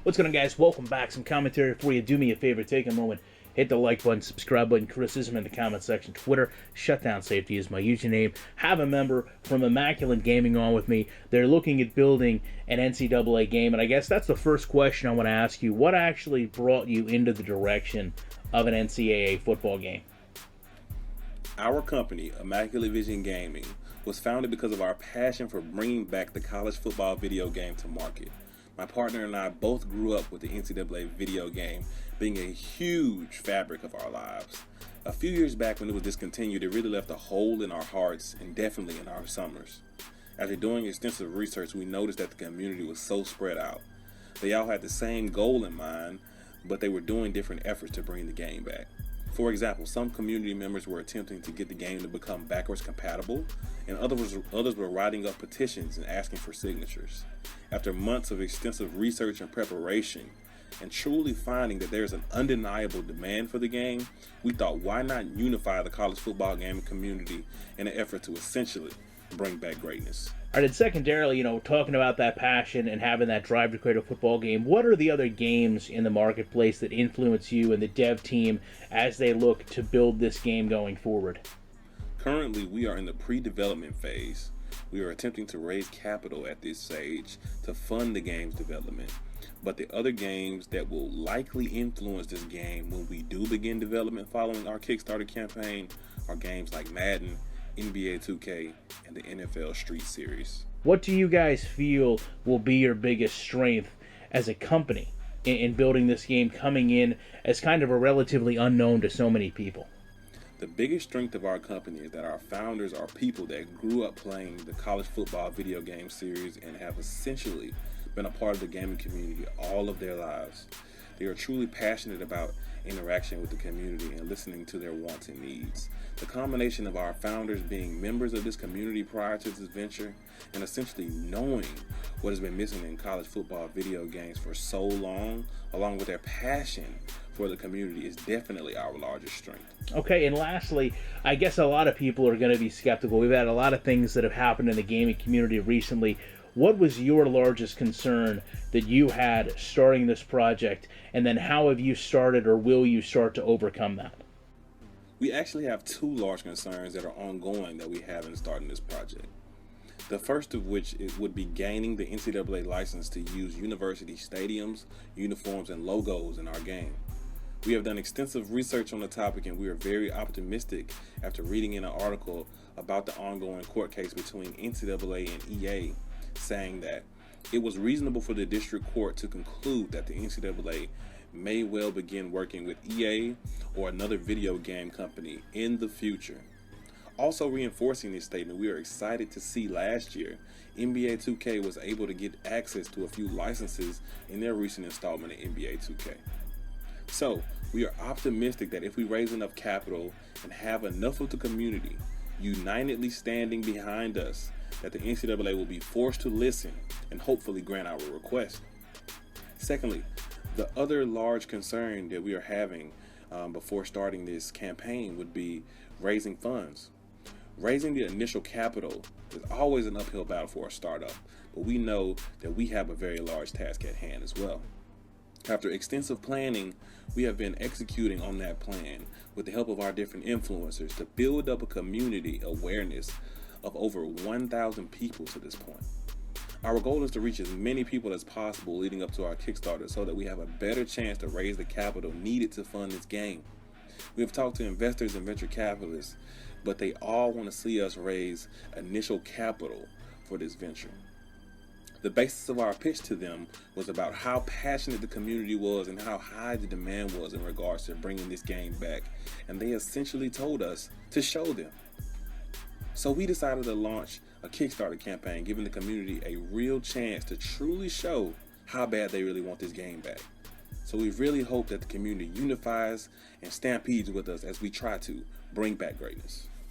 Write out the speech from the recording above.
What's going on, guys? Welcome back. Some commentary for you. Do me a favor, take a moment, hit the like button, subscribe button, criticism in the comment section. Twitter, Shutdown Safety is my username. Have a member from Immaculate Gaming on with me. They're looking at building an NCAA game, and I guess that's the first question I want to ask you. What actually brought you into the direction of an NCAA football game? Our company, Immaculate Vision Gaming, was founded because of our passion for bringing back the college football video game to market. My partner and I both grew up with the NCAA video game being a huge fabric of our lives. A few years back when it was discontinued, it really left a hole in our hearts and definitely in our summers. After doing extensive research, we noticed that the community was so spread out. They all had the same goal in mind, but they were doing different efforts to bring the game back. For example, some community members were attempting to get the game to become backwards compatible, and others were writing up petitions and asking for signatures. After months of extensive research and preparation, and truly finding that there's an undeniable demand for the game, we thought, why not unify the college football gaming community in an effort to essentially bring back greatness? All right, and secondarily, talking about that passion and having that drive to create a football game, what are the other games in the marketplace that influence you and the dev team as they look to build this game going forward? Currently, we are in the pre-development phase. We are attempting to raise capital at this stage to fund the game's development. But the other games that will likely influence this game when we do begin development following our Kickstarter campaign are games like Madden, NBA 2K, and the NFL Street Series. What do you guys feel will be your biggest strength as a company in building this game, coming in as kind of a relatively unknown to so many people? The biggest strength of our company is that our founders are people that grew up playing the college football video game series and have essentially been a part of the gaming community all of their lives. They are truly passionate about interaction with the community and listening to their wants and needs. The combination of our founders being members of this community prior to this venture and essentially knowing what has been missing in college football video games for so long, along with their passion for the community, is definitely our largest strength. Okay, and lastly, I guess a lot of people are going to be skeptical. We've had a lot of things that have happened in the gaming community recently. What was your largest concern that you had starting this project, and then how have you started or will you start to overcome that? We actually have two large concerns that are ongoing that we have in starting this project. The first of which would be gaining the NCAA license to use university stadiums, uniforms, and logos in our game. We have done extensive research on the topic, and we are very optimistic after reading in an article about the ongoing court case between NCAA and EA, saying that it was reasonable for the district court to conclude that the NCAA may well begin working with EA or another video game company in the future. Also reinforcing this statement, we are excited to see last year NBA 2K was able to get access to a few licenses in their recent installment of NBA 2K. So we are optimistic that if we raise enough capital and have enough of the community unitedly standing behind us, that the NCAA will be forced to listen and hopefully grant our request. Secondly, the other large concern that we are having before starting this campaign would be raising funds. Raising the initial capital is always an uphill battle for a startup, but we know that we have a very large task at hand as well. After extensive planning, we have been executing on that plan with the help of our different influencers to build up a community awareness of over 1,000 people to this point. Our goal is to reach as many people as possible leading up to our Kickstarter so that we have a better chance to raise the capital needed to fund this game. We have talked to investors and venture capitalists, but they all want to see us raise initial capital for this venture. The basis of our pitch to them was about how passionate the community was and how high the demand was in regards to bringing this game back, and they essentially told us to show them. So we decided to launch a Kickstarter campaign, giving the community a real chance to truly show how bad they really want this game back. So we really hope that the community unifies and stampedes with us as we try to bring back greatness.